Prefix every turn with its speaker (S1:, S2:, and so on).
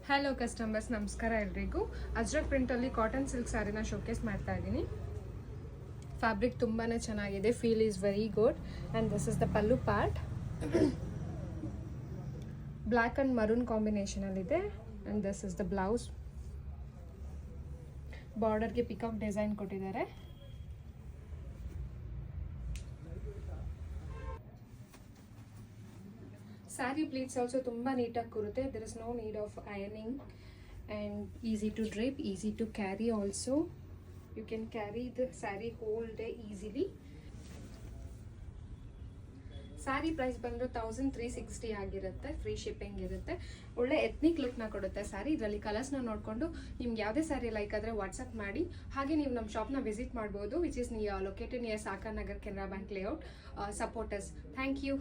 S1: Hello customers, ನಮಸ್ಕಾರ ಎಲ್ರಿಗೂ. ಅಜ್ರಕ್ ಪ್ರಿಂಟಲ್ಲಿ ಕಾಟನ್ ಸಿಲ್ಕ್ ಸ್ಯಾರಿನ ಶೋಕೇಸ್ ಮಾಡ್ತಾ ಇದ್ದೀನಿ. ಫ್ಯಾಬ್ರಿಕ್ ತುಂಬಾ ಚೆನ್ನಾಗಿದೆ, feel is very good. And this is the pallu part. Black and maroon ಕಾಂಬಿನೇಷನಲ್ಲಿದೆ. And this is the blouse. ಬಾರ್ಡರ್ಗೆ ಪಿಕಾಕ್ ಡಿಸೈನ್ ಕೊಟ್ಟಿದ್ದಾರೆ. ಸ್ಯಾರಿ ಪ್ಲೀಟ್ಸ್ ಆಲ್ಸೋ ತುಂಬ ನೀಟಾಗಿ ಕೂರುತ್ತೆ. There is no need of ironing and easy to drape, easy to carry also. You can carry the sari whole day easily. Sari price ಬಂದು 1360 ಆಗಿರುತ್ತೆ. Free shipping ಇರುತ್ತೆ. ಒಳ್ಳೆ ethnic ಲುಕ್ನ ಕೊಡುತ್ತೆ ಸ್ಯಾರಿ. ಇದರಲ್ಲಿ ಕಲರ್ಸ್ನ ನೋಡಿಕೊಂಡು ನಿಮ್ಗೆ ಯಾವುದೇ ಸ್ಯಾರಿ ಲೈಕ್ ಆದರೆ ವಾಟ್ಸಪ್ ಮಾಡಿ. ಹಾಗೆ ನೀವು ನಮ್ಮ ಶಾಪ್ನ ವಿಸಿಟ್ ಮಾಡ್ಬೋದು, which is located near Sahakar Nagar, Canara bank layout. Supporters, thank you.